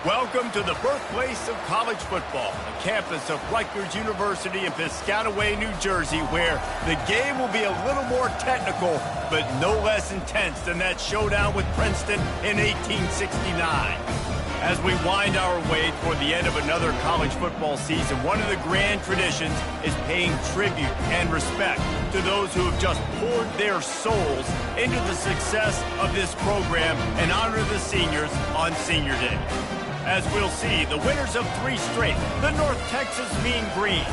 Welcome to the birthplace of college football, the campus of Rutgers University in Piscataway, New Jersey, where the game will be a little more technical, but no less intense than that showdown with Princeton in 1869. As we wind our way toward the end of another college football season, one of the grand traditions is paying tribute and respect to those who have just poured their souls into the success of this program and honor the seniors on Senior Day. As we'll see, the winners of 3 straight, the North Texas Mean Green,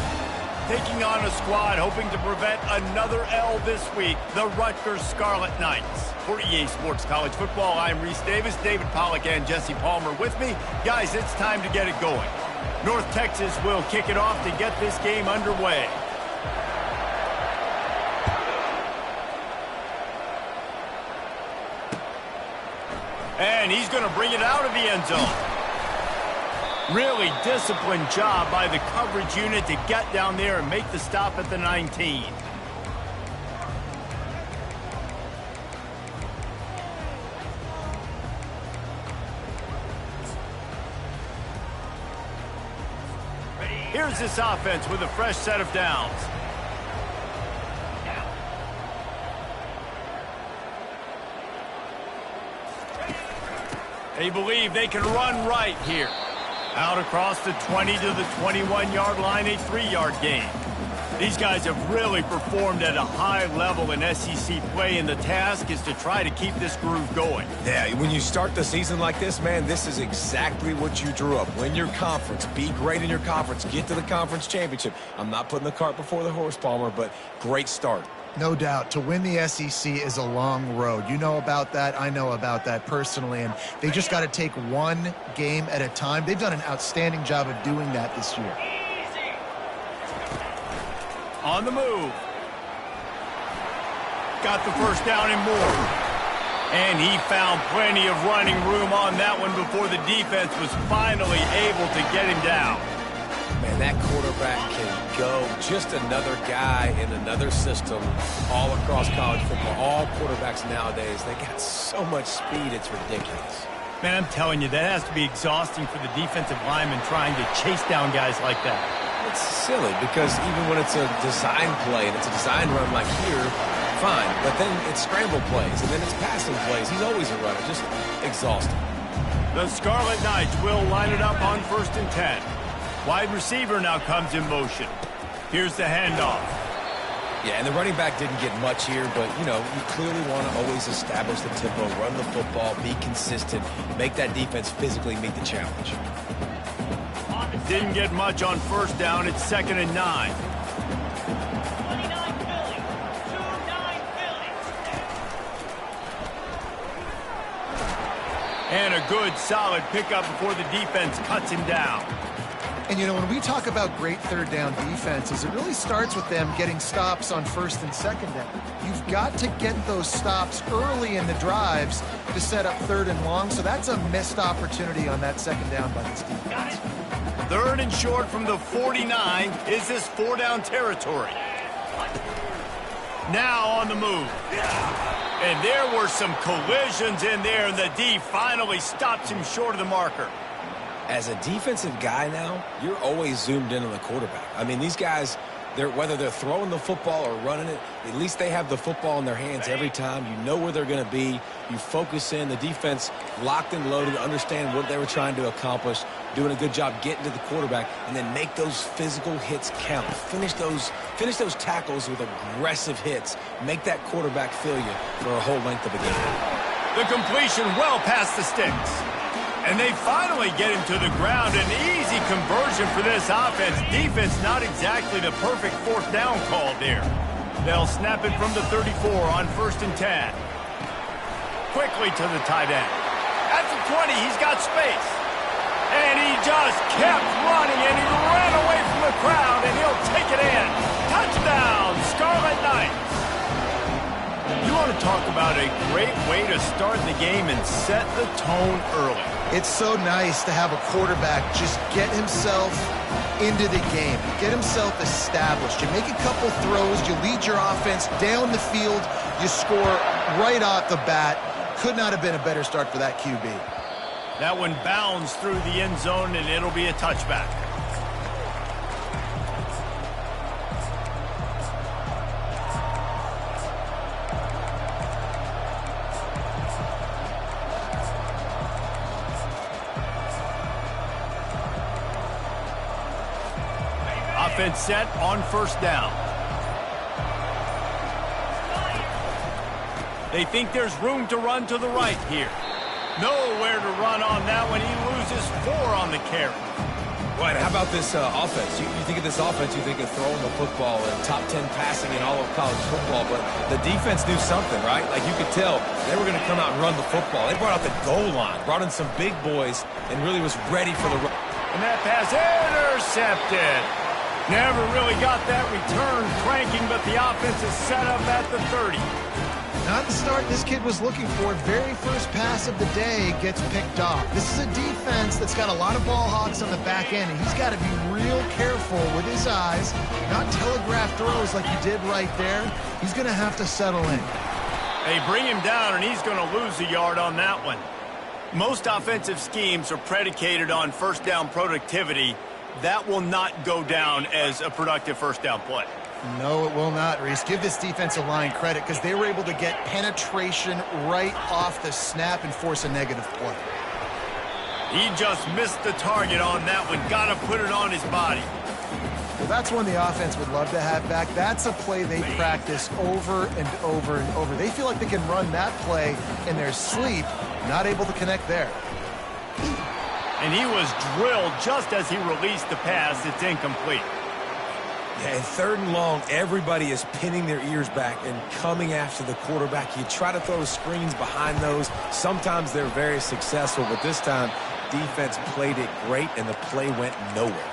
taking on a squad hoping to prevent another L this week, the Rutgers Scarlet Knights. For EA Sports College Football, I'm Reese Davis, David Pollack and Jesse Palmer with me. Guys, it's time to get it going. North Texas will kick it off to get this game underway. And he's going to bring it out of the end zone. Really disciplined job by the coverage unit to get down there and make the stop at the 19. Here's this offense with a fresh set of downs. They believe they can run right here. Out across the 20 to the 21-yard line, a 3-yard gain. These guys have really performed at a high level in SEC play, and the task is to try to keep this groove going. Yeah, when you start the season like this, man, this is exactly what you drew up. Win your conference, be great in your conference, get to the conference championship. I'm not putting the cart before the horse, Palmer, but great start. No doubt. To win the SEC is a long road. You know about that. I know about that personally. And they just got to take one game at a time. They've done an outstanding job of doing that this year. On the move. Got the first down and more. And he found plenty of running room on that one before the defense was finally able to get him down. Man, that quarterback can go. Just another guy in another system all across college football. All quarterbacks nowadays, they got so much speed, it's ridiculous. Man, I'm telling you, that has to be exhausting for the defensive lineman trying to chase down guys like that. It's silly because even when it's a design play and it's a design run like here, fine. But then it's scramble plays and then it's passing plays. He's always a runner, just exhausting. The Scarlet Knights will line it up on 1st and 10. Wide receiver now comes in motion. Here's the handoff. Yeah, and the running back didn't get much here, but, you know, you clearly want to always establish the tempo, run the football, be consistent, make that defense physically meet the challenge. It didn't get much on 1st down. It's 2nd and 9. 29 Philly. 2-9 Philly. And a good, solid pickup before the defense cuts him down. And, you know, when we talk about great 3rd down defenses, it really starts with them getting stops on 1st and 2nd down. You've got to get those stops early in the drives to set up 3rd and long, so that's a missed opportunity on that 2nd down by this defense. 3rd and short from the 49. Is this 4-down territory? Now on the move. And there were some collisions in there, and the D finally stops him short of the marker. As a defensive guy now, you're always zoomed in on the quarterback. I mean, these guys, whether they're throwing the football or running it, at least they have the football in their hands every time. You know where they're going to be. You focus in. The defense locked and loaded, understand what they were trying to accomplish, doing a good job getting to the quarterback, and then make those physical hits count. Finish those tackles with aggressive hits. Make that quarterback feel you for a whole length of a game. The completion well past the sticks. And they finally get him to the ground. An easy conversion for this offense. Defense not exactly the perfect fourth down call there. They'll snap it from the 34 on 1st and 10. Quickly to the tight end. At the 20, he's got space. And he just kept running, and he ran away from the crowd, and he'll take it in. Touchdown, Scarlet Knights. You want to talk about a great way to start the game and set the tone early. It's so nice to have a quarterback just get himself into the game, get himself established. You make a couple throws, you lead your offense down the field, you score right off the bat. Could not have been a better start for that QB. That one bounds through the end zone, and it'll be a touchback. Offense set on 1st down. They think there's room to run to the right here. Nowhere to run on that one. He loses 4 on the carry. Right, how about this offense? You think of this offense, you think of throwing the football and top 10 passing in all of college football, but the defense knew something, right? Like you could tell they were going to come out and run the football. They brought out the goal line, brought in some big boys, and really was ready for the run. And that pass intercepted. Never really got that return cranking, but the offense is set up at the 30. Not the start this kid was looking for. Very first pass of the day gets picked off. This is a defense that's got a lot of ball hawks on the back end, and he's got to be real careful with his eyes, not telegraph throws like he did right there. He's going to have to settle in. They bring him down, and he's going to lose a yard on that one. Most offensive schemes are predicated on 1st down productivity. That will not go down as a productive 1st down play. No, it will not, Reese. Give this defensive line credit because they were able to get penetration right off the snap and force a negative play. He just missed the target on that one. Got to put it on his body. Well, that's one the offense would love to have back. That's a play they practice over and over and over. They feel like they can run that play in their sleep, not able to connect there. And he was drilled just as he released the pass. It's incomplete. Yeah, and 3rd and long, everybody is pinning their ears back and coming after the quarterback. You try to throw screens behind those. Sometimes they're very successful, but this time, defense played it great, and the play went nowhere.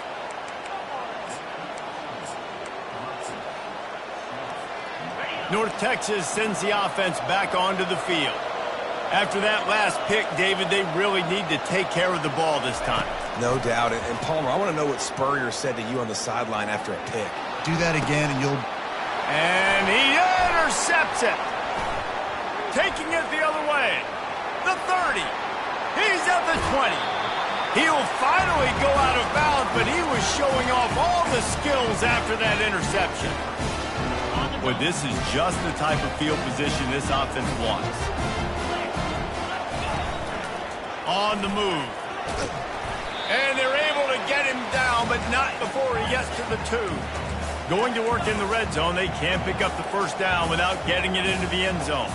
North Texas sends the offense back onto the field. After that last pick, David, they really need to take care of the ball this time. No doubt. And Palmer, I want to know what Spurrier said to you on the sideline after a pick. Do that again and you'll... And he intercepts it. Taking it the other way. The 30. He's at the 20. He'll finally go out of bounds, but he was showing off all the skills after that interception. Well, this is just the type of field position this offense wants. On the move. And they're able to get him down, but not before he gets to the 2. Going to work in the red zone, they can't pick up the 1st down without getting it into the end zone.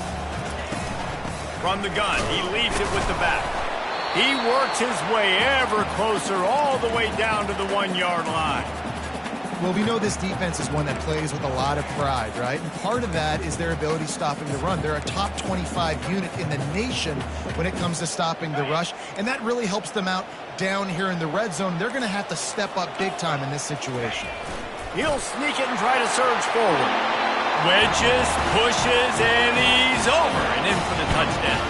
From the gun, he leaves it with the back. He works his way ever closer all the way down to the 1-yard line. Well, we know this defense is one that plays with a lot of pride, right? And part of that is their ability stopping the run. They're a top 25 unit in the nation when it comes to stopping the rush, and that really helps them out down here in the red zone. They're going to have to step up big time in this situation. He'll sneak it and try to surge forward. Wedges, pushes, and he's over and in for the touchdown.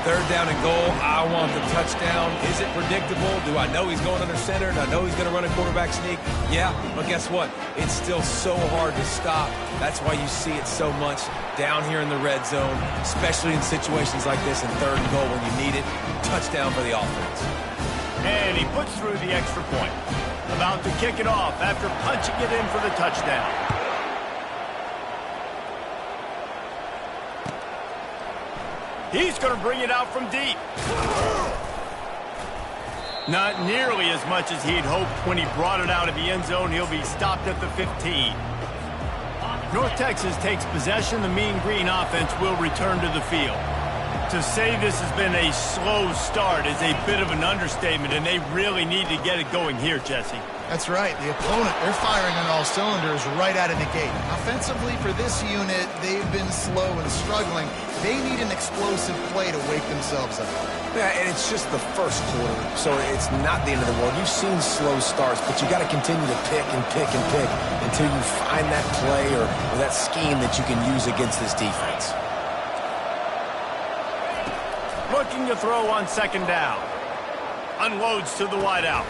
3rd down and goal, I want the touchdown. Is it predictable? Do I know he's going under center? Do I know he's going to run a quarterback sneak? Yeah, but guess what? It's still so hard to stop. That's why you see it so much down here in the red zone, especially in situations like this in 3rd and goal when you need it. Touchdown for the offense. And he puts through the extra point. About to kick it off after punching it in for the touchdown. He's going to bring it out from deep. Not nearly as much as he'd hoped when he brought it out of the end zone. He'll be stopped at the 15. North Texas takes possession. The Mean Green offense will return to the field. To say this has been a slow start is a bit of an understatement, and they really need to get it going here, Jesse. That's right. The opponent, they're firing on all cylinders right out of the gate. Offensively, for this unit, they've been slow and struggling. They need an explosive play to wake themselves up. Yeah, and it's just the first quarter, so it's not the end of the world. You've seen slow starts, but you got to continue to pick and pick and pick until you find that play or that scheme that you can use against this defense. Looking to throw on 2nd down. Unloads to the wideout.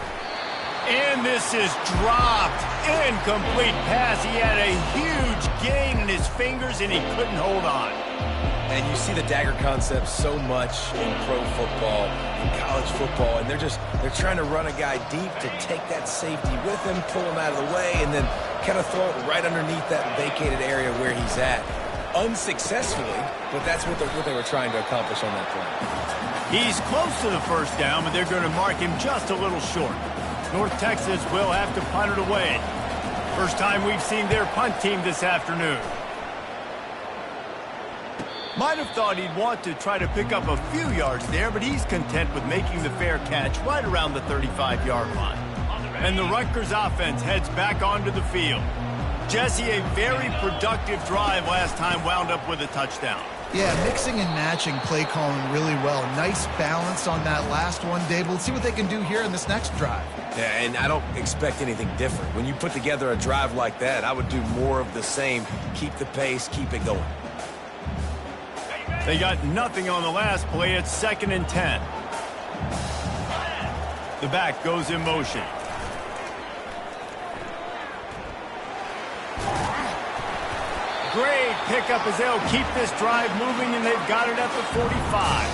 And this is dropped. Incomplete pass. He had a huge gain in his fingers, and he couldn't hold on. And you see the dagger concept so much in pro football, in college football, and they're trying to run a guy deep to take that safety with him, pull him out of the way, and then kind of throw it right underneath that vacated area where he's at. Unsuccessfully, but that's what they were trying to accomplish on that play. He's close to the 1st down, but they're going to mark him just a little short. North Texas will have to punt it away. First time we've seen their punt team this afternoon. Might have thought he'd want to try to pick up a few yards there, but he's content with making the fair catch right around the 35-yard line. And the Rutgers offense heads back onto the field. Jesse, a very productive drive last time wound up with a touchdown. Yeah, mixing and matching play calling really well. Nice balance on that last one, Dave. We'll see what they can do here in this next drive. Yeah, and I don't expect anything different. When you put together a drive like that, I would do more of the same. Keep the pace, keep it going. They got nothing on the last play. It's 2nd and 10. The back goes in motion. Great pickup as they'll keep this drive moving, and they've got it at the 45.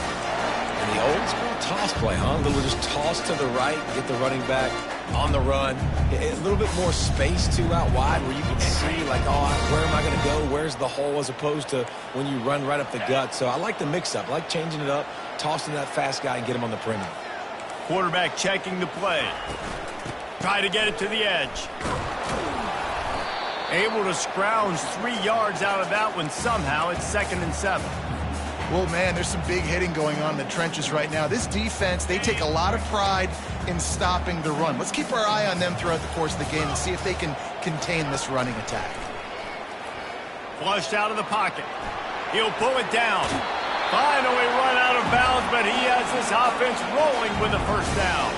And the old school toss play, huh? A little just toss to the right, get the running back on the run. A little bit more space, too, out wide where you can see, like, oh, where am I going to go? Where's the hole, as opposed to when you run right up the gut. So I like the mix-up. I like changing it up, tossing that fast guy and get him on the perimeter. Quarterback checking the play. Try to get it to the edge. Able to scrounge 3 yards out of that one somehow. It's 2nd and 7. Well, man, there's some big hitting going on in the trenches right now. This defense, they take a lot of pride in stopping the run. Let's keep our eye on them throughout the course of the game and see if they can contain this running attack. Flushed out of the pocket. He'll pull it down. Finally run out of bounds, but he has this offense rolling with a 1st down.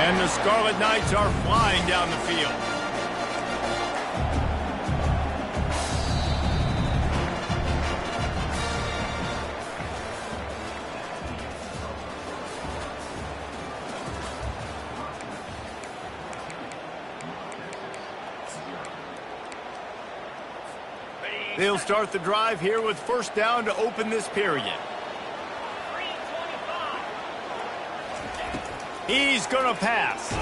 And the Scarlet Knights are flying down the field. They'll start the drive here with 1st down to open this period. He's going to pass.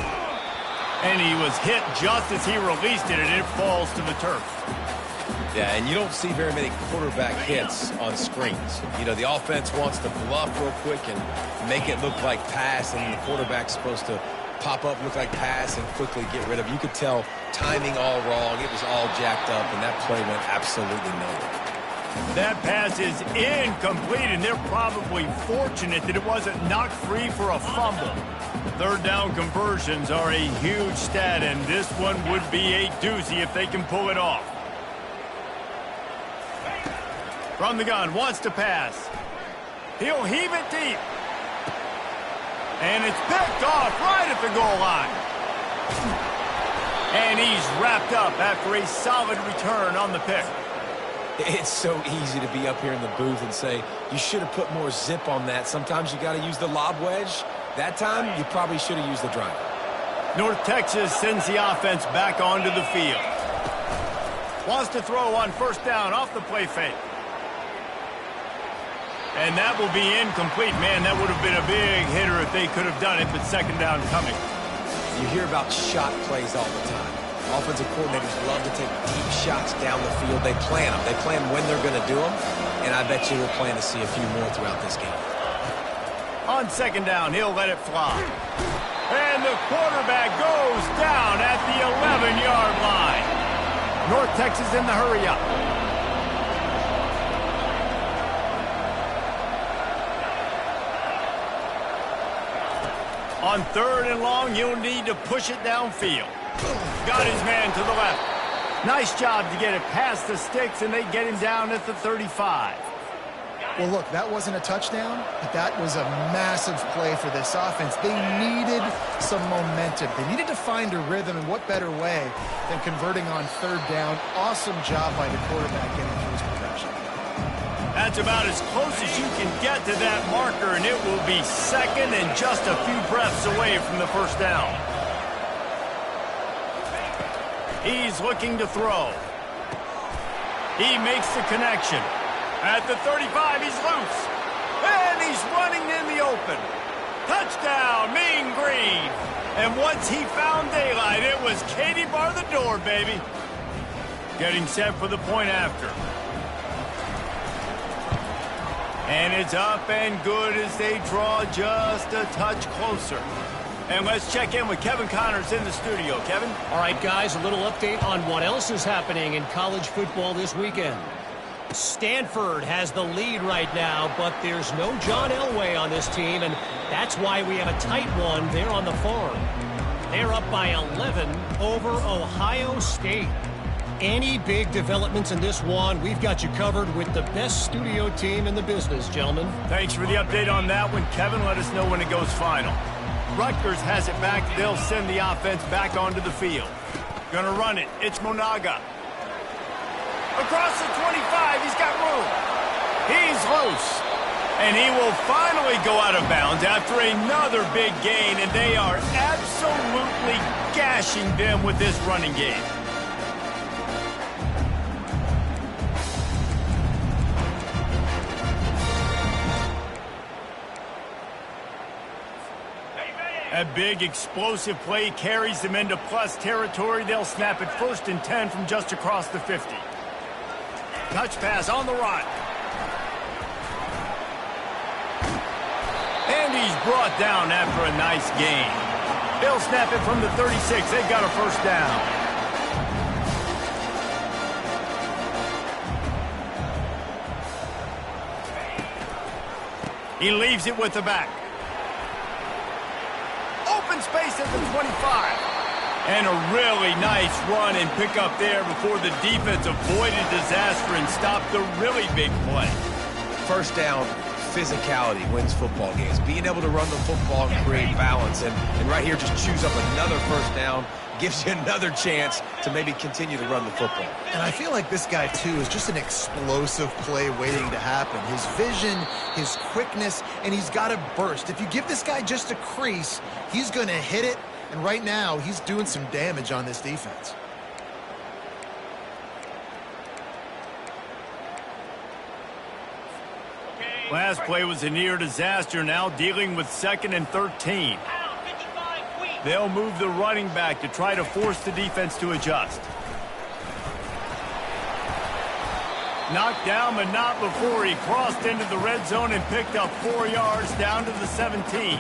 And he was hit just as he released it, and it falls to the turf. Yeah, and you don't see very many quarterback hits on screens. You know, the offense wants to bluff real quick and make it look like pass, and the quarterback's supposed to pop up, look like pass, and quickly get rid of it. You could tell timing all wrong. It was all jacked up, and that play went absolutely nowhere. That pass is incomplete, and they're probably fortunate that it wasn't knocked free for a fumble. 3rd down conversions are a huge stat, and this one would be a doozy if they can pull it off. From the gun, wants to pass. He'll heave it deep. And it's picked off right at the goal line. And he's wrapped up after a solid return on the pick. It's so easy to be up here in the booth and say, you should have put more zip on that. Sometimes you got to use the lob wedge. That time, you probably should have used the driver. North Texas sends the offense back onto the field. Wants to throw on first down off the play fake. And that will be incomplete. Man, that would have been a big hitter if they could have done it, but second down coming. You hear about shot plays all the time. Offensive coordinators love to take deep shots down the field. They plan them. They plan when they're going to do them, and I bet you we'll plan to see a few more throughout this game. On second down, he'll let it fly. And the quarterback goes down at the 11-yard line. North Texas in the hurry-up. On third and long, you'll need to push it downfield. Got his man to the left. Nice job to get it past the sticks, and they get him down at the 35. Well, look, that wasn't a touchdown, but that was a massive play for this offense. They needed some momentum. They needed to find a rhythm, and what better way than converting on third down. Awesome job by the quarterback getting through his progression. That's about as close as you can get to that marker, and it will be second and just a few breaths away from the first down. He's looking to throw. He makes the connection. At the 35, he's loose. And he's running in the open. Touchdown, Mean Green. And once he found daylight, it was Katie bar the door, baby. Getting set for the point after. And it's up and good as they draw just a touch closer. And let's check in with Kevin Connors in the studio. Kevin? All right, guys, a little update on what else is happening in college football this weekend. Stanford has the lead right now, but there's no John Elway on this team, and that's why we have a tight one there on the farm. They're up by 11 over Ohio State. Any big developments in this one, we've got you covered with the best studio team in the business, gentlemen. Thanks for the update on that one, Kevin. Let us know when it goes final. Rutgers has it back. They'll send the offense back onto the field. Gonna run it. It's Monaga. Across the 25, he's got room. He's loose. And he will finally go out of bounds after another big gain, and they are absolutely gashing them with this running game. A big explosive play carries them into plus territory. They'll snap it 1st and 10 from just across the 50. Touch pass on the run. And he's brought down after a nice gain. They'll snap it from the 36. They've got a first down. He leaves it with the back. Open space at the 25. And a really nice run and pick up there before the defense avoided disaster and stopped the really big play. First down, physicality wins football games. Being able to run the football and create balance. And right here, just choose up another first down, gives you another chance to maybe continue to run the football. And I feel like this guy, too, is just an explosive play waiting to happen. His vision, his quickness, and he's got a burst. If you give this guy just a crease, he's going to hit it. And right now, he's doing some damage on this defense. Last play was a near disaster, now dealing with 2nd and 13. They'll move the running back to try to force the defense to adjust. Knocked down, but not before he crossed into the red zone and picked up 4 yards down to the 17.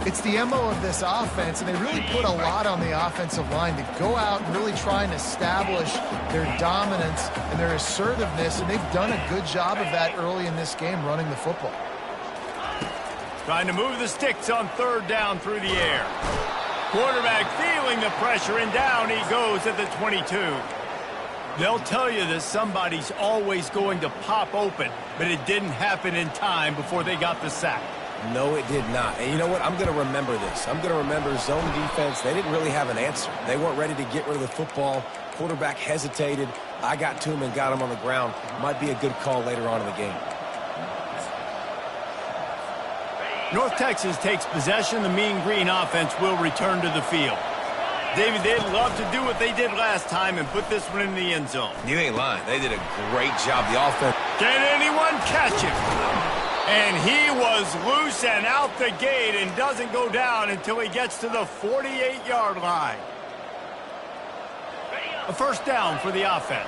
It's the MO of this offense, and they really put a lot on the offensive line to go out and really try and establish their dominance and their assertiveness, and they've done a good job of that early in this game running the football. Trying to move the sticks on 3rd down through the air. Quarterback feeling the pressure, and down he goes at the 22. They'll tell you that somebody's always going to pop open, but it didn't happen in time before they got the sack. No, it did not. And you know what? I'm going to remember this. I'm going to remember zone defense. They didn't really have an answer. They weren't ready to get rid of the football. Quarterback hesitated. I got to him and got him on the ground. Might be a good call later on in the game. North Texas takes possession. The Mean Green offense will return to the field. David, they'd love to do what they did last time and put this one in the end zone. You ain't lying. They did a great job. The offense. Can anyone catch him? And he was loose and out the gate and doesn't go down until he gets to the 48-yard line. A first down for the offense.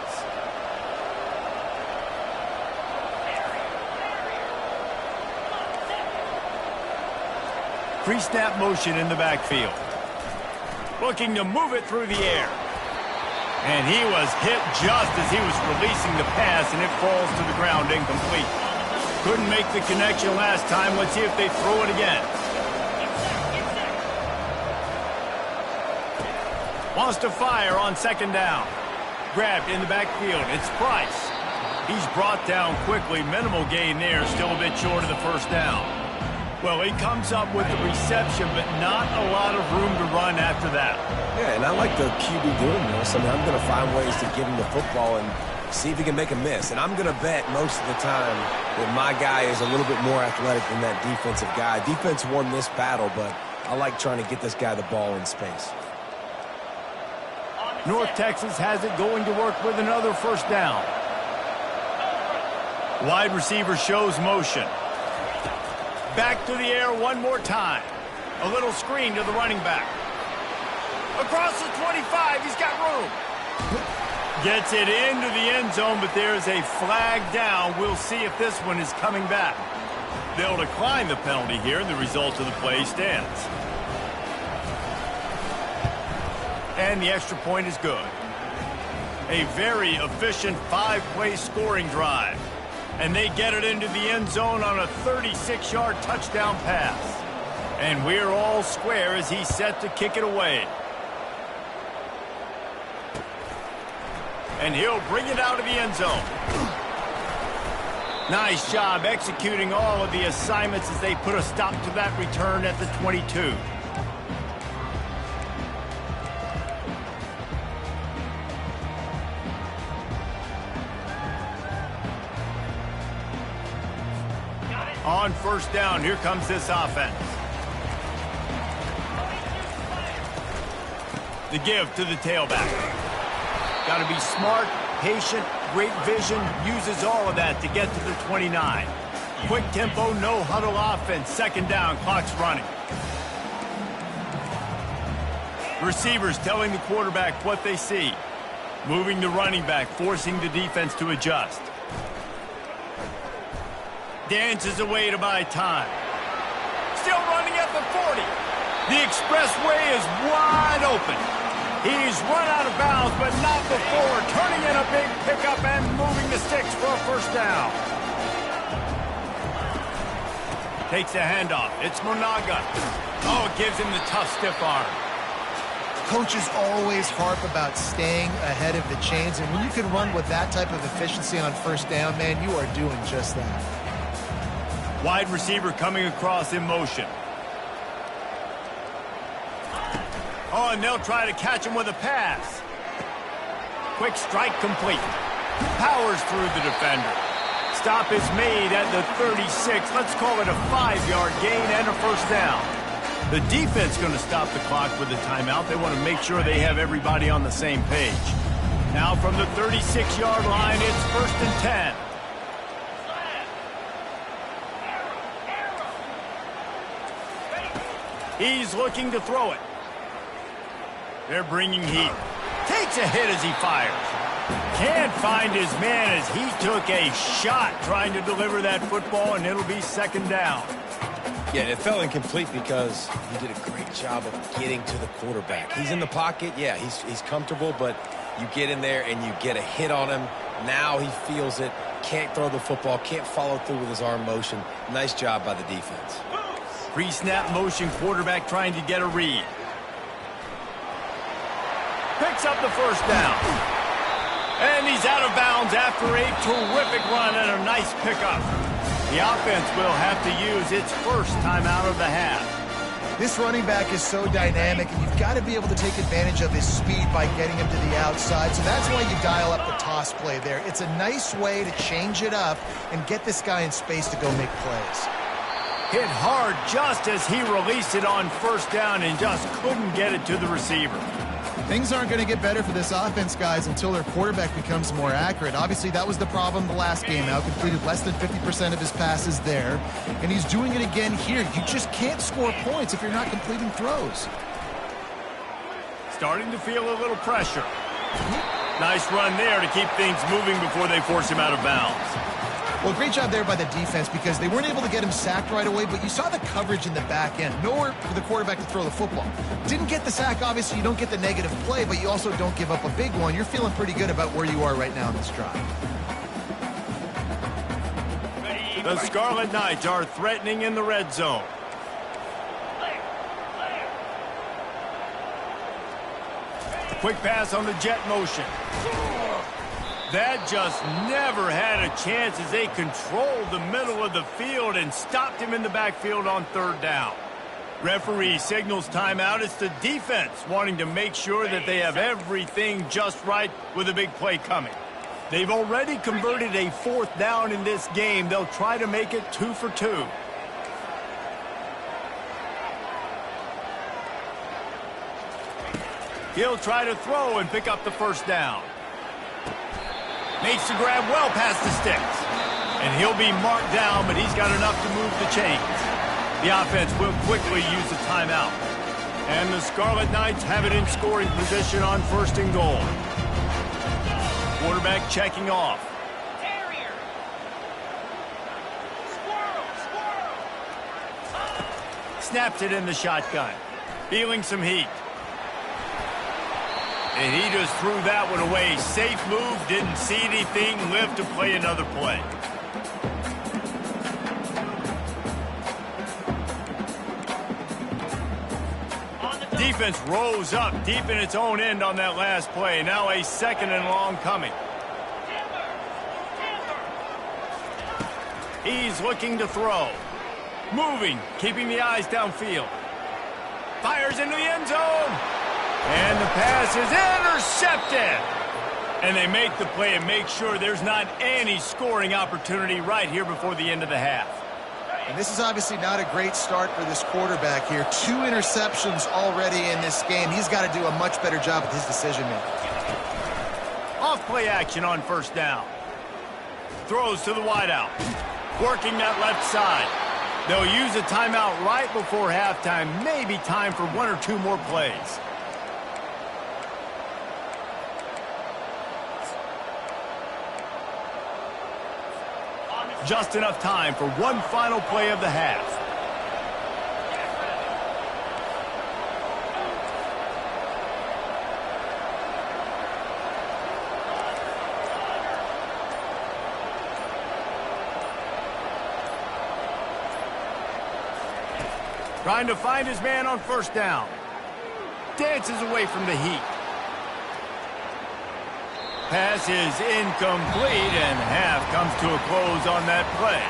Pre-snap motion in the backfield. Looking to move it through the air. And he was hit just as he was releasing the pass, and it falls to the ground incomplete. Couldn't make the connection last time. Let's see if they throw it again. Wants to fire on second down. Grabbed in the backfield. It's Price. He's brought down quickly. Minimal gain there. Still a bit short of the first down. Well, he comes up with the reception, but not a lot of room to run after that. Yeah, and I like the QB doing this. I mean, I'm going to find ways to give him the football and see if he can make a miss. And I'm going to bet most of the time that my guy is a little bit more athletic than that defensive guy. Defense won this battle, but I like trying to get this guy the ball in space. North Texas has it going to work with another first down. Wide receiver shows motion. Back to the air one more time. A little screen to the running back. Across the 25, he's got room. Gets it into the end zone, but there's a flag down. We'll see if this one is coming back. They'll decline the penalty here, and the result of the play stands. And the extra point is good. A very efficient 5-play scoring drive. And they get it into the end zone on a 36-yard touchdown pass. And we're all square as he's set to kick it away. And he'll bring it out of the end zone. Nice job executing all of the assignments as they put a stop to that return at the 22. On first down, here comes this offense. The give to the tailback. Got to be smart, patient, great vision, uses all of that to get to the 29. Quick tempo, no huddle offense. Second down, clock's running. Receivers telling the quarterback what they see. Moving the running back, forcing the defense to adjust. Dances away to buy time. Still running at the 40. The expressway is wide open. He's run out of bounds, but not before. Turning in a big pickup and moving the sticks for a first down. Takes a handoff. It's Monaga. Oh, it gives him the tough stiff arm. Coaches always harp about staying ahead of the chains, and when you can run with that type of efficiency on first down, man, you are doing just that. Wide receiver coming across in motion. Oh, and they'll try to catch him with a pass. Quick strike complete. Powers through the defender. Stop is made at the 36. Let's call it a 5-yard gain and a first down. The defense going to stop the clock with a timeout. They want to make sure they have everybody on the same page. Now from the 36-yard line, it's first and 10. He's looking to throw it. They're bringing heat. Takes a hit as he fires. Can't find his man as he took a shot trying to deliver that football, and it'll be second down. Yeah, it fell incomplete because he did a great job of getting to the quarterback. He's in the pocket. Yeah, he's comfortable, but you get in there and you get a hit on him. Now he feels it. Can't throw the football. Can't follow through with his arm motion. Nice job by the defense. Pre-snap motion, quarterback trying to get a read. Picks up the first down. And he's out of bounds after a terrific run and a nice pickup. The offense will have to use its first timeout of the half. This running back is so dynamic, and you've got to be able to take advantage of his speed by getting him to the outside. So that's why you dial up the toss play there. It's a nice way to change it up and get this guy in space to go make plays. Hit hard just as he released it on first down and just couldn't get it to the receiver. Things aren't going to get better for this offense, guys, until their quarterback becomes more accurate. Obviously, that was the problem the last game out. Completed less than 50% of his passes there, and he's doing it again here. You just can't score points if you're not completing throws. Starting to feel a little pressure. Nice run there to keep things moving before they force him out of bounds. Well, great job there by the defense because they weren't able to get him sacked right away, but you saw the coverage in the back end. Nowhere for the quarterback to throw the football. Didn't get the sack, obviously. You don't get the negative play, but you also don't give up a big one. You're feeling pretty good about where you are right now in this drive. The Scarlet Knights are threatening in the red zone. Quick pass on the jet motion. That just never had a chance as they controlled the middle of the field and stopped him in the backfield on third down. Referee signals timeout. It's the defense wanting to make sure that they have everything just right with a big play coming. They've already converted a fourth down in this game. They'll try to make it 2 for 2. He'll try to throw and pick up the first down. Makes the grab well past the sticks. And he'll be marked down, but he's got enough to move the chains. The offense will quickly use a timeout. And the Scarlet Knights have it in scoring position on first and goal. Quarterback checking off. Terrier. Squirrel, squirrel. Snaps it in the shotgun. Feeling some heat. And he just threw that one away. Safe move, didn't see anything, lived to play another play. Defense rose up deep in its own end on that last play. Now a second and long coming. He's looking to throw. Moving, keeping the eyes downfield. Fires into the end zone. And the pass is intercepted. And they make the play and make sure there's not any scoring opportunity right here before the end of the half. And this is obviously not a great start for this quarterback here. 2 interceptions already in this game. He's got to do a much better job with his decision-making. Off play action on first down. Throws to the wideout. Working that left side. They'll use a timeout right before halftime. Maybe time for 1 or 2 more plays. Just enough time for one final play of the half. Trying to find his man on first down. Dances away from the heat. Pass is incomplete, and half comes to a close on that play.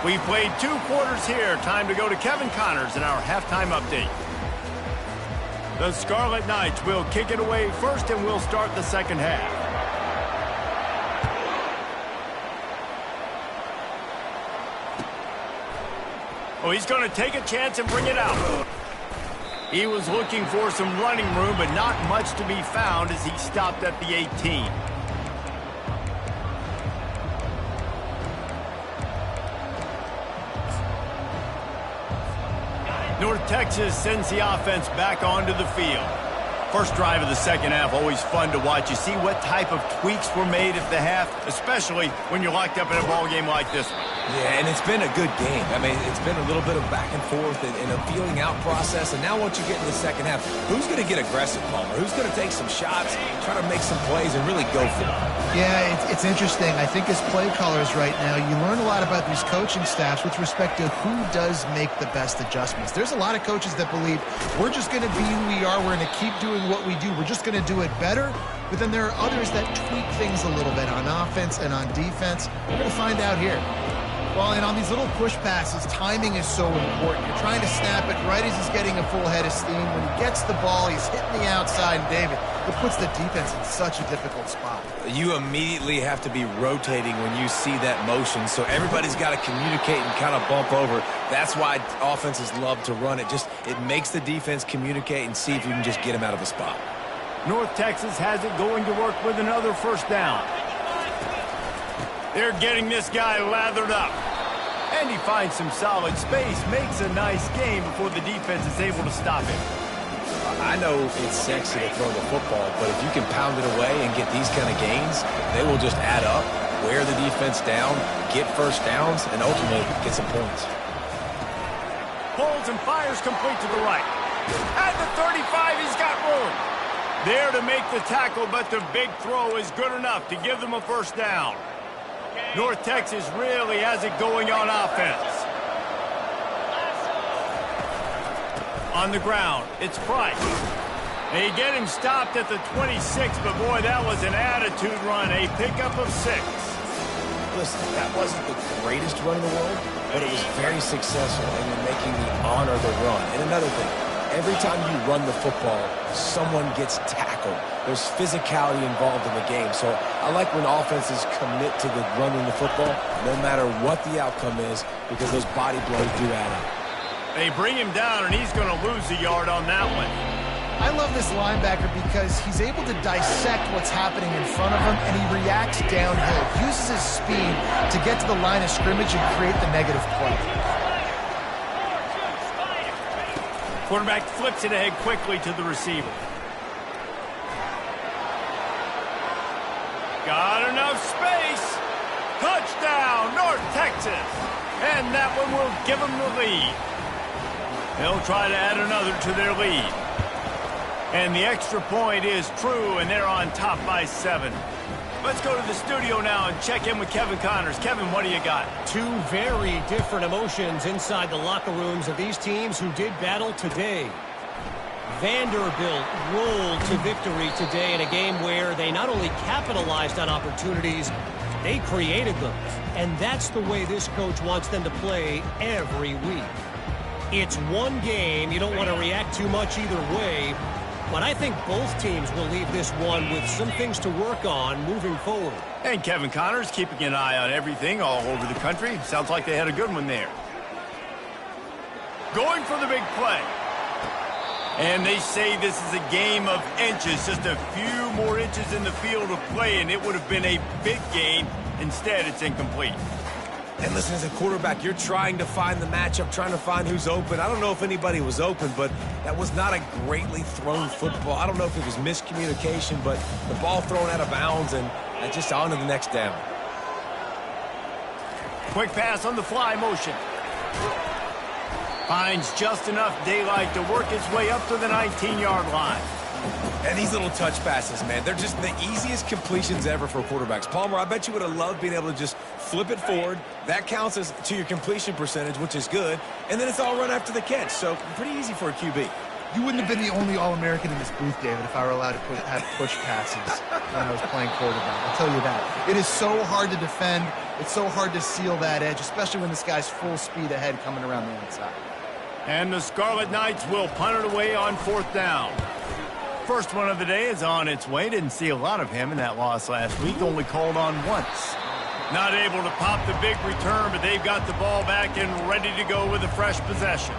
We played 2 quarters here. Time to go to Kevin Connors in our halftime update. The Scarlet Knights will kick it away first, and we'll start the second half. Oh, he's going to take a chance and bring it out. He was looking for some running room, but not much to be found as he stopped at the 18. North Texas sends the offense back onto the field. First drive of the second half, always fun to watch. You see what type of tweaks were made at the half, especially when you're locked up in a ball game like this one. Yeah, and it's been a good game. I mean, it's been a little bit of back and forth and a feeling out process. And now once you get in the second half, who's going to get aggressive, Palmer? Who's going to take some shots, try to make some plays, and really go for it? Yeah, it's interesting. I think as play callers right now, you learn a lot about these coaching staffs with respect to who does make the best adjustments. There's a lot of coaches that believe we're just going to be who we are. We're going to keep doing what we do. We're just going to do it better. But then there are others that tweak things a little bit on offense and on defense. We're going to find out here. Well, and on these little push passes, timing is so important. You're trying to snap it right as he's getting a full head of steam. When he gets the ball, he's hitting the outside, and David, it puts the defense in such a difficult spot. You immediately have to be rotating when you see that motion, so everybody's got to communicate and kind of bump over. That's why offenses love to run it. It makes the defense communicate and see if you can just get him out of a spot. North Texas has it going to work with another first down. They're getting this guy lathered up. And he finds some solid space, makes a nice game before the defense is able to stop him. I know it's sexy to throw the football, but if you can pound it away and get these kind of gains, they will just add up, wear the defense down, get first downs, and ultimately get some points. Pulls and fires complete to the right. At the 35, he's got room. There to make the tackle, but the big throw is good enough to give them a first down. North Texas really has it going on offense. On the ground, it's Price. They get him stopped at the 26, but boy, that was an attitude run, a pickup of 6. Listen, that wasn't the greatest run in the world, but it was very successful, and you're making me honor the run. And another thing, every time you run the football, someone gets tackled. There's physicality involved in the game. So I like when offenses commit to the running the football, no matter what the outcome is, because those body blows do add up. They bring him down, and he's going to lose a yard on that one. I love this linebacker because he's able to dissect what's happening in front of him, and he reacts downhill, uses his speed to get to the line of scrimmage and create the negative play. Quarterback flips it ahead quickly to the receiver. Got enough space. Touchdown, North Texas. And that one will give them the lead. They'll try to add another to their lead. And the extra point is true, and they're on top by 7. Let's go to the studio now and check in with Kevin Connors. Kevin, what do you got? Two very different emotions inside the locker rooms of these teams who did battle today. Vanderbilt rolled to victory today in a game where they not only capitalized on opportunities, they created them. And that's the way this coach wants them to play every week. It's one game. You don't want to react too much either way. But I think both teams will leave this one with some things to work on moving forward. And Kevin Connors keeping an eye on everything all over the country. Sounds like they had a good one there. Going for the big play. And they say this is a game of inches, just a few more inches in the field of play, and it would have been a big game. Instead, it's incomplete. And listen, as a quarterback, you're trying to find the matchup, trying to find who's open. I don't know if anybody was open, but that was not a greatly thrown football. I don't know if it was miscommunication, but the ball thrown out of bounds, and just on to the next down. Quick pass on the fly motion. Finds just enough daylight to work his way up to the 19-yard line. And these little touch passes, man, they're just the easiest completions ever for quarterbacks. Palmer, I bet you would have loved being able to just flip it forward. That counts as to your completion percentage, which is good. And then it's all run after the catch. So pretty easy for a QB. You wouldn't have been the only All-American in this booth, David, if I were allowed to have push passes when I was playing quarterback. I'll tell you that. It is so hard to defend. It's so hard to seal that edge, especially when this guy's full speed ahead coming around the outside. And the Scarlet Knights will punt it away on 4th down. First one of the day is on its way. Didn't see a lot of him in that loss last week. Only called on once. Not able to pop the big return, but they've got the ball back and ready to go with a fresh possession.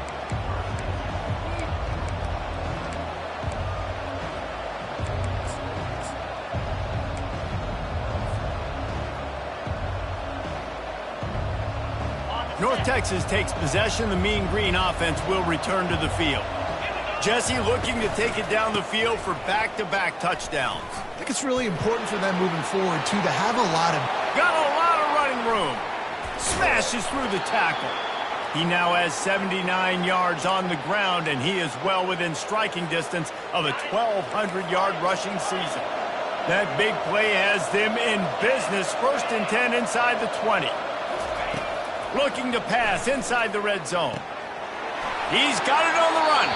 North Texas takes possession. The Mean Green offense will return to the field. Jesse looking to take it down the field for back-to-back touchdowns. I think it's really important for them moving forward, too, to have a lot of... Got a lot of running room. Smashes through the tackle. He now has 79 yards on the ground, and he is well within striking distance of a 1,200-yard rushing season. That big play has them in business. 1st and 10 inside the 20. Looking to pass inside the red zone. He's got it on the run.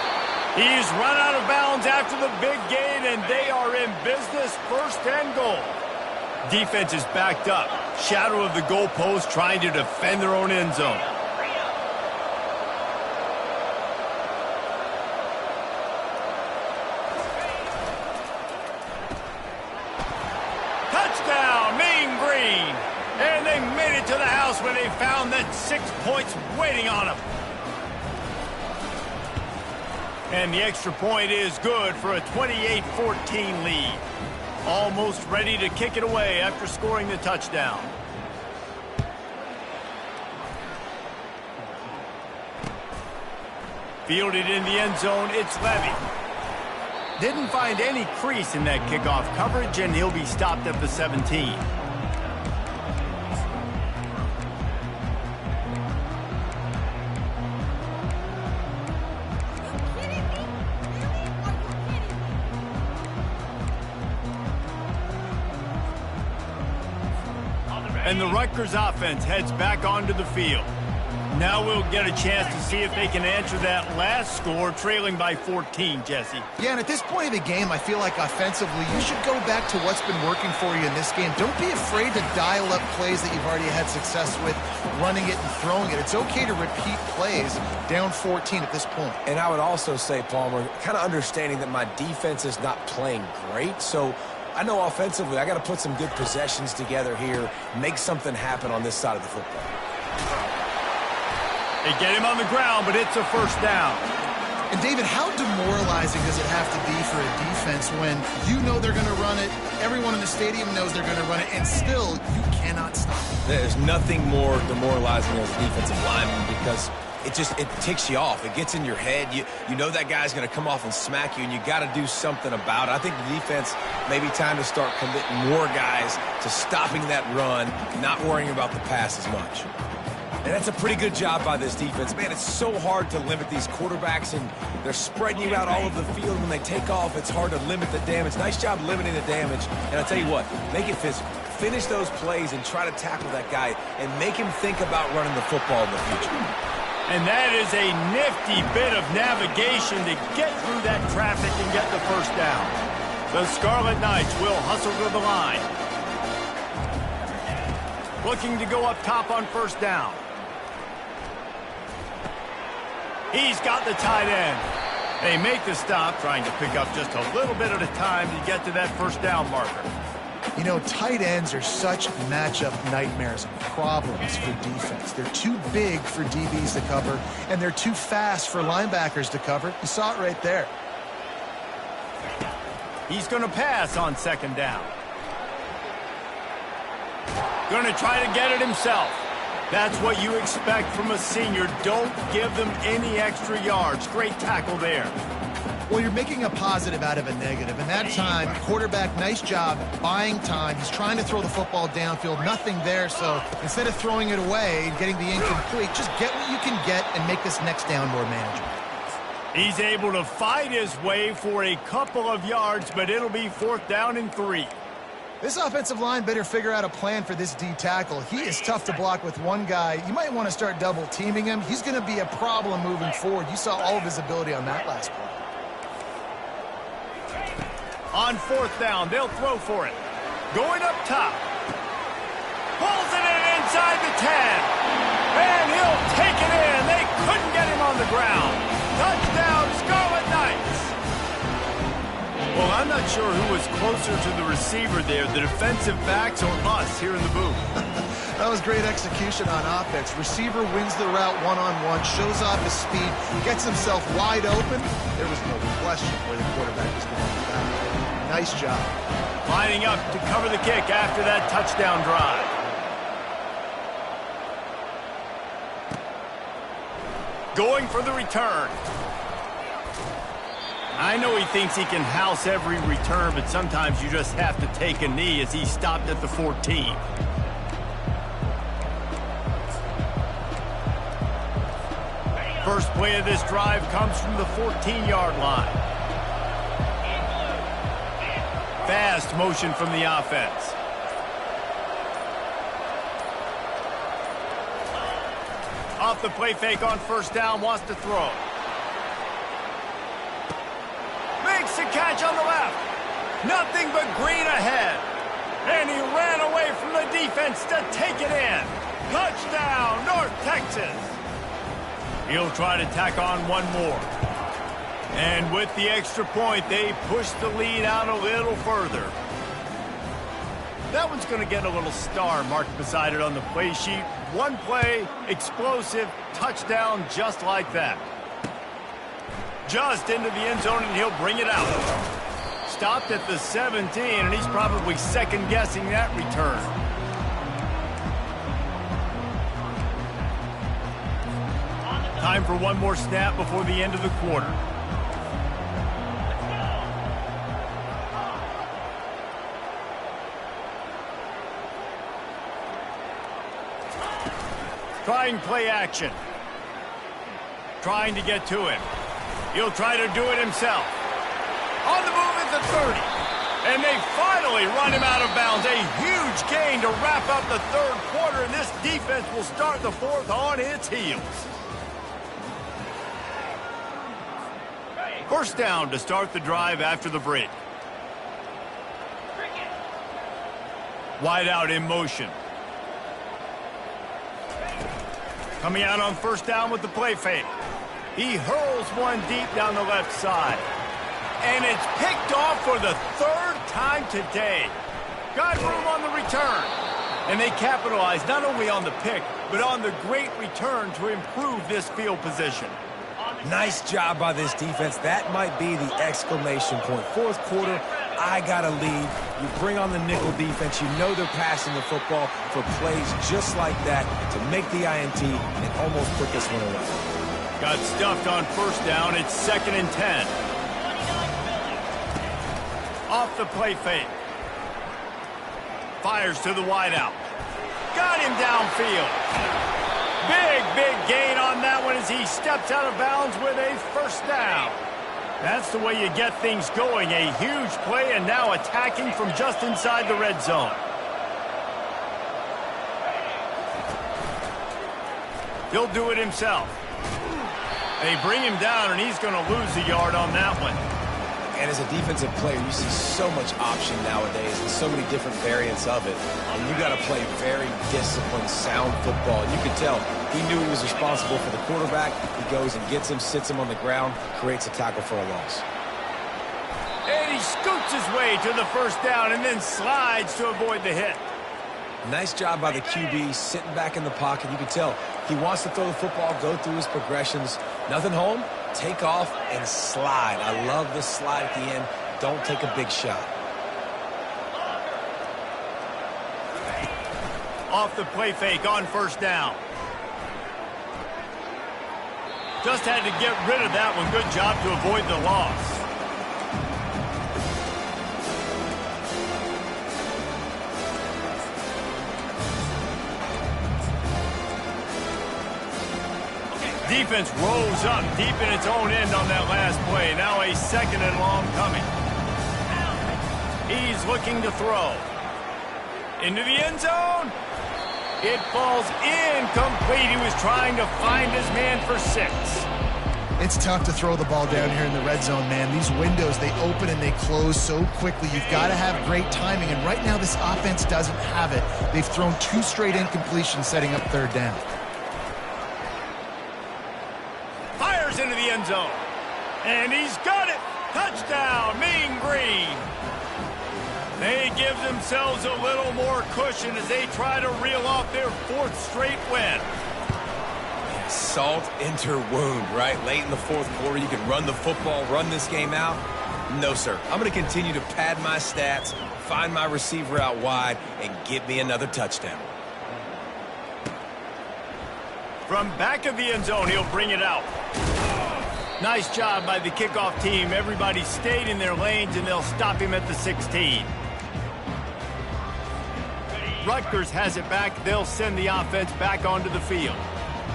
He's run out of bounds after the big gain, and they are in business. 1st and goal. Defense is backed up. Shadow of the goalpost trying to defend their own end zone. Touchdown, Mean Green. And they made it to the house where they found that 6 points waiting on them. And the extra point is good for a 28-14 lead. Almost ready to kick it away after scoring the touchdown. Fielded in the end zone, it's Levy. Didn't find any crease in that kickoff coverage, and he'll be stopped at the 17. And the Rutgers offense heads back onto the field. Now we'll get a chance to see if they can answer that last score, trailing by 14, Jesse. Yeah, and at this point of the game, I feel like offensively, you should go back to what's been working for you in this game. Don't be afraid to dial up plays that you've already had success with, running it and throwing it. It's okay to repeat plays down 14 at this point. And I would also say, Palmer, kind of understanding that my defense is not playing great, so I know offensively I got to put some good possessions together here, make something happen on this side of the football. They get him on the ground, but it's a first down. And, David, how demoralizing does it have to be for a defense when you know they're going to run it, everyone in the stadium knows they're going to run it, and still you cannot stop it? There's nothing more demoralizing as a defensive lineman because it ticks you off. It gets in your head. You know that guy's going to come off and smack you, and you got to do something about it. I think the defense maybe time to start committing more guys to stopping that run, not worrying about the pass as much. And that's a pretty good job by this defense. Man, it's so hard to limit these quarterbacks, and they're spreading you out all over the field. When they take off, it's hard to limit the damage. Nice job limiting the damage. And I'll tell you what, make it physical. Finish those plays and try to tackle that guy and make him think about running the football in the future. And that is a nifty bit of navigation to get through that traffic and get the first down. The Scarlet Knights will hustle to the line. Looking to go up top on first down. He's got the tight end. They make the stop, trying to pick up just a little bit at a time to get to that first down marker. You know, tight ends are such matchup nightmares and problems for defense. They're too big for DBs to cover, and they're too fast for linebackers to cover. You saw it right there. He's going to pass on second down. Going to try to get it himself. That's what you expect from a senior. Don't give them any extra yards. Great tackle there. Well, you're making a positive out of a negative. And that time, quarterback, nice job buying time. He's trying to throw the football downfield. Nothing there. So instead of throwing it away and getting the incomplete, just get what you can get and make this next down more manageable. He's able to fight his way for a couple of yards, but it'll be 4th down and 3. This offensive line better figure out a plan for this D tackle. He is tough to block with one guy. You might want to start double teaming him. He's going to be a problem moving forward. You saw all of his ability on that last play. On 4th down, they'll throw for it. Going up top. Pulls it in inside the 10. And he'll take it in. They couldn't get him on the ground. Touchdown, Scarlet Knights. Well, I'm not sure who was closer to the receiver there, the defensive backs or us here in the booth. That was great execution on offense. Receiver wins the route one-on-one, shows off his speed, gets himself wide open. There was no question where the quarterback was going with that. Nice job. Lining up to cover the kick after that touchdown drive. Going for the return. I know he thinks he can house every return, but sometimes you just have to take a knee as he stopped at the 14. First play of this drive comes from the 14-yard line. Fast motion from the offense. Off the play fake on first down, wants to throw. Makes the catch on the left. Nothing but green ahead. And he ran away from the defense to take it in. Touchdown, North Texas. He'll try to tack on one more. And with the extra point, they push the lead out a little further. That one's going to get a little star marked beside it on the play sheet. One play, explosive, touchdown just like that. Just into the end zone, and he'll bring it out. Stopped at the 17, and he's probably second-guessing that return. Time for one more snap before the end of the quarter. Trying play action. Trying to get to him. He'll try to do it himself. On the move at the 30. And they finally run him out of bounds. A huge gain to wrap up the third quarter, and this defense will start the fourth on its heels. First down to start the drive after the break. Wide out in motion. Coming out on first down with the play fake. He hurls one deep down the left side. And it's picked off for the third time today. Got room on the return. And they capitalize not only on the pick, but on the great return to improve this field position. Nice job by this defense. That might be the exclamation point. Fourth quarter, I got a lead. You bring on the nickel defense. You know they're passing the football for plays just like that to make the INT and almost put this one away. Got stuffed on first down. It's 2nd and 10. Off the play fake. Fires to the wideout. Got him downfield. Big gain on that one as he steps out of bounds with a first down. That's the way you get things going. A huge play, and now attacking from just inside the red zone. He'll do it himself. They bring him down, and he's going to lose a yard on that one. And as a defensive player, you see so much option nowadays and so many different variants of it. And you got to play very disciplined, sound football. And you could tell he knew he was responsible for the quarterback. He goes and gets him, sits him on the ground, creates a tackle for a loss. And he scoots his way to the first down and then slides to avoid the hit. Nice job by the QB, sitting back in the pocket. You can tell he wants to throw the football, go through his progressions. Nothing home, take off, and slide. I love the slide at the end. Don't take a big shot. Off the play fake on first down. Just had to get rid of that one. Good job to avoid the loss. Defense rolls up deep in its own end on that last play. Now a 2nd and long coming. He's looking to throw. Into the end zone. It falls incomplete. He was trying to find his man for 6. It's tough to throw the ball down here in the red zone, man. These windows, they open and they close so quickly. You've got to have great timing, and right now this offense doesn't have it. They've thrown 2 straight incompletions setting up third down. Into the end zone. And he's got it. Touchdown, Mean Green. They give themselves a little more cushion as they try to reel off their 4th straight win. Salt into wound, right? Late in the fourth quarter, you can run the football, run this game out. No, sir. I'm going to continue to pad my stats, find my receiver out wide, and get me another touchdown. From back of the end zone, he'll bring it out. Nice job by the kickoff team. Everybody stayed in their lanes, and they'll stop him at the 16. Rutgers has it back. They'll send the offense back onto the field.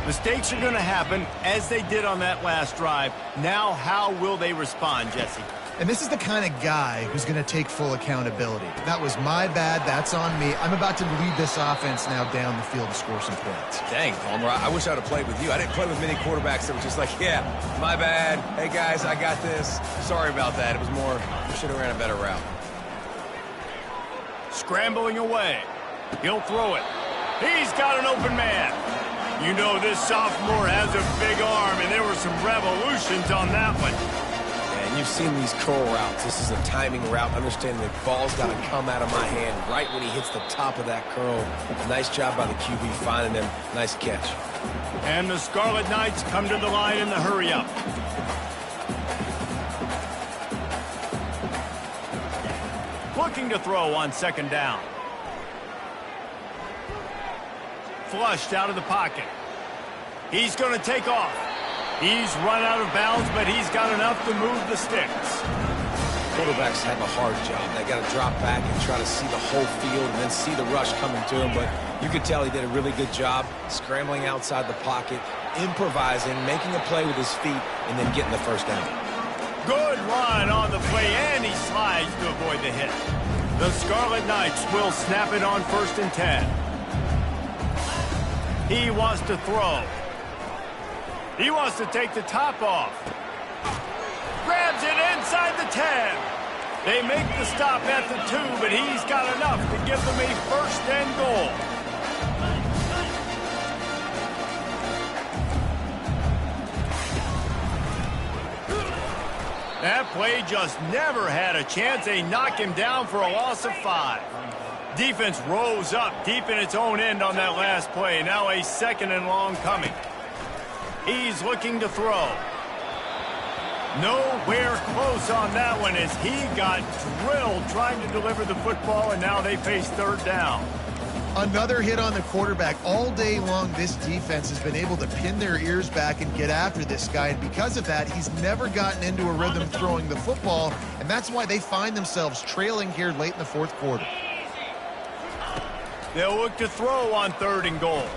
Mistakes are going to happen, as they did on that last drive. Now, how will they respond, Jesse? And this is the kind of guy who's going to take full accountability. That was my bad. That's on me. I'm about to lead this offense now down the field to score some points. Dang, Palmer, I wish I would have played with you. I didn't play with many quarterbacks that were just like, yeah, my bad. Hey, guys, I got this. Sorry about that. It was more, I should have ran a better route. Scrambling away. He'll throw it. He's got an open man. You know this sophomore has a big arm, and there were some revolutions on that one. And you've seen these curl routes. This is a timing route, understanding the ball's got to come out of my hand right when he hits the top of that curl. Nice job by the QB finding him. Nice catch. And the Scarlet Knights come to the line in the hurry-up. Looking to throw on second down. Flushed out of the pocket. He's going to take off. He's run out of bounds, but he's got enough to move the sticks. Quarterbacks have a hard job. They got to drop back and try to see the whole field and then see the rush coming to him. But you could tell he did a really good job scrambling outside the pocket, improvising, making a play with his feet, and then getting the first down. Good run on the play, and he slides to avoid the hit. The Scarlet Knights will snap it on 1st and 10. He wants to throw. He wants to take the top off. Grabs it inside the 10. They make the stop at the 2, but he's got enough to give them a 1st and goal. That play just never had a chance. They knock him down for a loss of 5. Defense rose up deep in its own end on that last play. Now a 2nd and long coming. He's looking to throw. Nowhere close on that one as he got drilled trying to deliver the football, and now they face 3rd down. Another hit on the quarterback. All day long, this defense has been able to pin their ears back and get after this guy. And because of that, he's never gotten into a rhythm throwing the football. And that's why they find themselves trailing here late in the 4th quarter. They'll look to throw on 3rd and goal.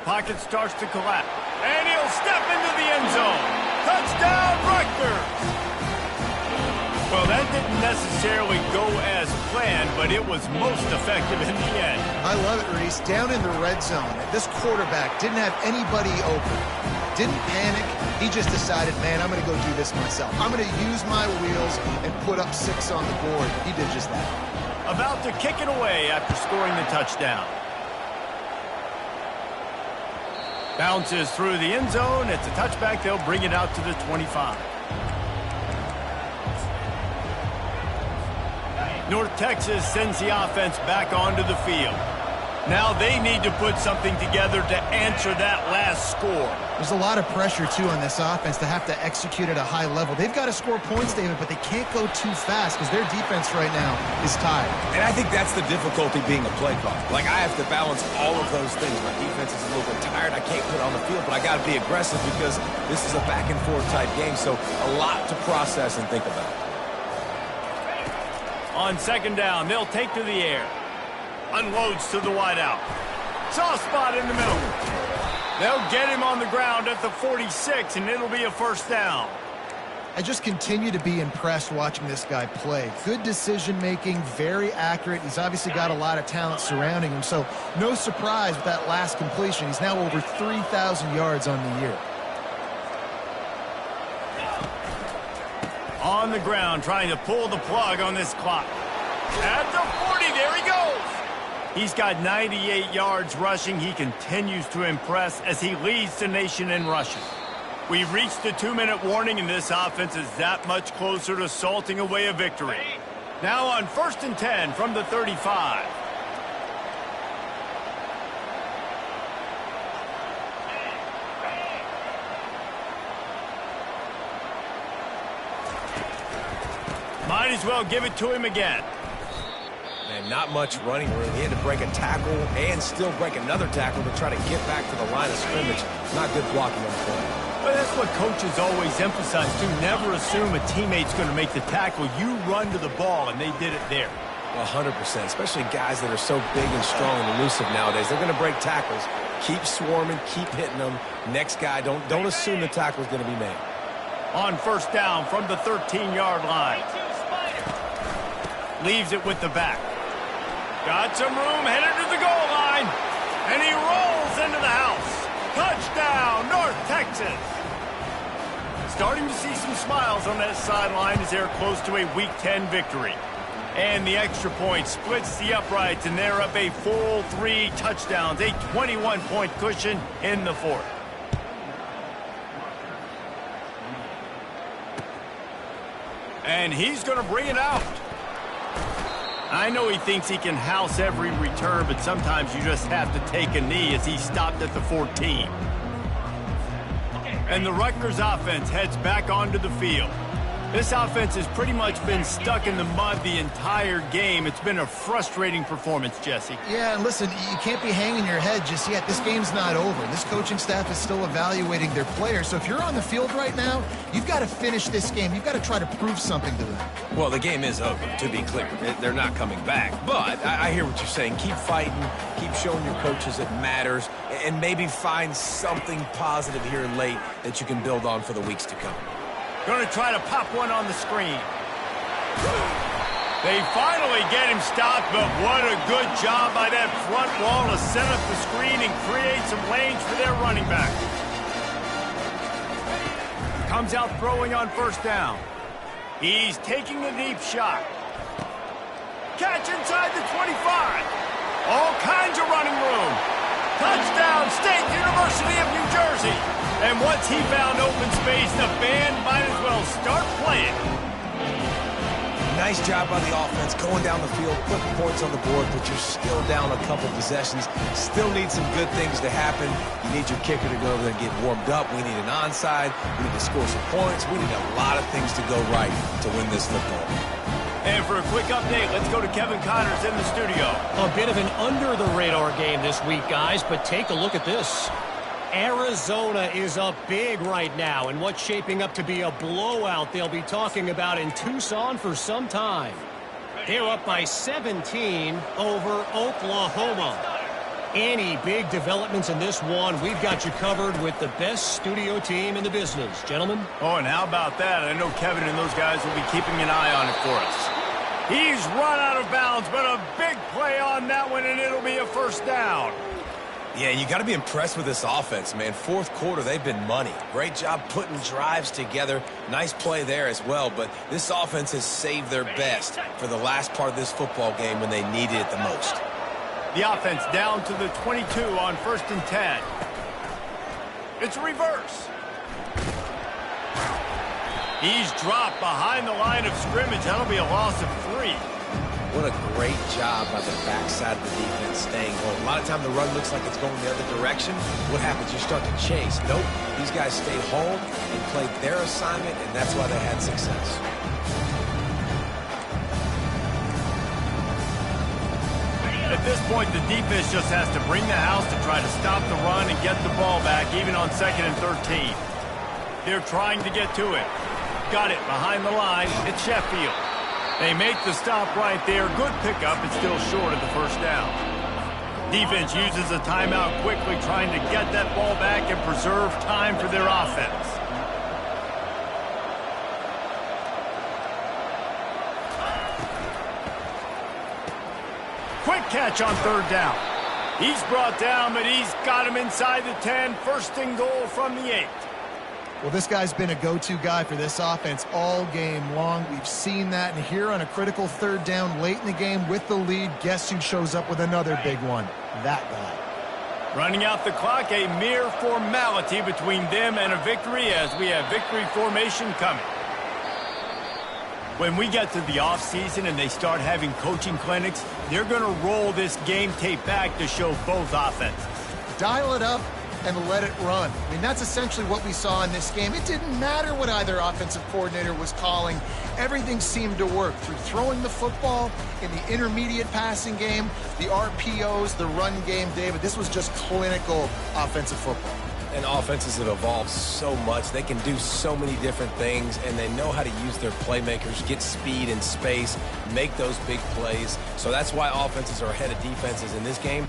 Pocket starts to collapse. And he'll step into the end zone. Touchdown, Rutgers! Well, that didn't necessarily go as planned, but it was most effective in the end. I love it, Reese. Down in the red zone, this quarterback didn't have anybody open. Didn't panic. He just decided, man, I'm going to go do this myself. I'm going to use my wheels and put up 6 on the board. He did just that. About to kick it away after scoring the touchdown. Bounces through the end zone. It's a touchback. They'll bring it out to the 25. North Texas sends the offense back onto the field. Now they need to put something together to answer that last score. There's a lot of pressure, too, on this offense to have to execute at a high level. They've got to score points, David, but they can't go too fast because their defense right now is tired. And I think that's the difficulty being a play caller. Like, I have to balance all of those things. My defense is a little bit tired. I can't put it on the field, but I got to be aggressive because this is a back-and-forth type game, so a lot to process and think about. On 2nd down, they'll take to the air. Unloads to the wideout. Soft spot in the middle. They'll get him on the ground at the 46, and it'll be a 1st down. I just continue to be impressed watching this guy play. Good decision-making, very accurate. He's obviously got a lot of talent surrounding him, so no surprise with that last completion. He's now over 3,000 yards on the year. On the ground, trying to pull the plug on this clock. At the 40, there he goes. He's got 98 yards rushing. He continues to impress as he leads the nation in rushing. We've reached the 2-minute warning, and this offense is that much closer to salting away a victory. Now on 1st and 10 from the 35. Might as well give it to him again. And not much running room. He had to break a tackle and still break another tackle to try to get back to the line of scrimmage. Not good blocking on the play. But that's what coaches always emphasize, too. Never assume a teammate's going to make the tackle. You run to the ball, and they did it there. 100%, especially guys that are so big and strong and elusive nowadays. They're going to break tackles. Keep swarming, keep hitting them. Next guy, don't assume the tackle's going to be made. On 1st down from the 13-yard line. Leaves it with the back. Got some room, headed to the goal line. And he rolls into the house. Touchdown, North Texas. Starting to see some smiles on that sideline as they're close to a Week 10 victory. And the extra point splits the uprights, and they're up a full 3 touchdowns, a 21-point cushion in the fourth. And he's going to bring it out. I know he thinks he can house every return, but sometimes you just have to take a knee as he stopped at the 14. And the Rutgers offense heads back onto the field. This offense has pretty much been stuck in the mud the entire game. It's been a frustrating performance, Jesse. Yeah, and listen, you can't be hanging your head just yet. This game's not over. This coaching staff is still evaluating their players. So if you're on the field right now, you've got to finish this game. You've got to try to prove something to them. Well, the game is over, to be clear. They're not coming back. But I hear what you're saying. Keep fighting. Keep showing your coaches it matters. And maybe find something positive here late that you can build on for the weeks to come. Going to try to pop one on the screen. They finally get him stopped, but what a good job by that front wall to set up the screen and create some lanes for their running back. Comes out throwing on first down. He's taking a deep shot. Catch inside the 25. All kinds of running room. Touchdown, State University of New Jersey. And once he found open space, the band might as well start playing. Nice job by the offense, going down the field, putting points on the board, but you're still down a couple possessions. Still need some good things to happen. You need your kicker to go over there and get warmed up. We need an onside. We need to score some points. We need a lot of things to go right to win this football. And for a quick update, let's go to Kevin Connors in the studio. A bit of an under-the-radar game this week, guys, but take a look at this. Arizona is up big right now in what's shaping up to be a blowout they'll be talking about in Tucson for some time. They're up by 17 over Oklahoma. Any big developments in this one, we've got you covered with the best studio team in the business. Gentlemen? Oh, and how about that? I know Kevin and those guys will be keeping an eye on it for us. He's run out of bounds, but a big play on that one, and it'll be a first down. Yeah, you got to be impressed with this offense, man. Fourth quarter, they've been money. Great job putting drives together. Nice play there as well, but this offense has saved their best for the last part of this football game when they needed it the most. The offense down to the 22 on 1st and 10. It's a reverse. He's dropped behind the line of scrimmage. That'll be a loss of 3. What a great job by the backside of the defense staying home. A lot of time the run looks like it's going the other direction. What happens? You start to chase. Nope. These guys stayed home and played their assignment, and that's why they had success. At this point, the defense just has to bring the house to try to stop the run and get the ball back, even on 2nd and 13. They're trying to get to it. Got it behind the line. It's Sheffield. They make the stop right there. Good pickup. It's still short of the first down. Defense uses a timeout quickly, trying to get that ball back and preserve time for their offense. Quick catch on 3rd down. He's brought down, but he's got him inside the 10. 1st and goal from the 8. Well, this guy's been a go-to guy for this offense all game long. We've seen that, and here on a critical 3rd down late in the game with the lead, guess who shows up with another big one? That guy. Running out the clock, a mere formality between them and a victory as we have victory formation coming. When we get to the offseason and they start having coaching clinics, they're going to roll this game tape back to show both offenses. Dial it up and let it run. I mean, that's essentially what we saw in this game. It didn't matter what either offensive coordinator was calling. Everything seemed to work through throwing the football in the intermediate passing game, the RPOs, the run game. David, this was just clinical offensive football. And offenses have evolved so much. They can do so many different things, and they know how to use their playmakers, get speed and space, make those big plays. So that's why offenses are ahead of defenses in this game.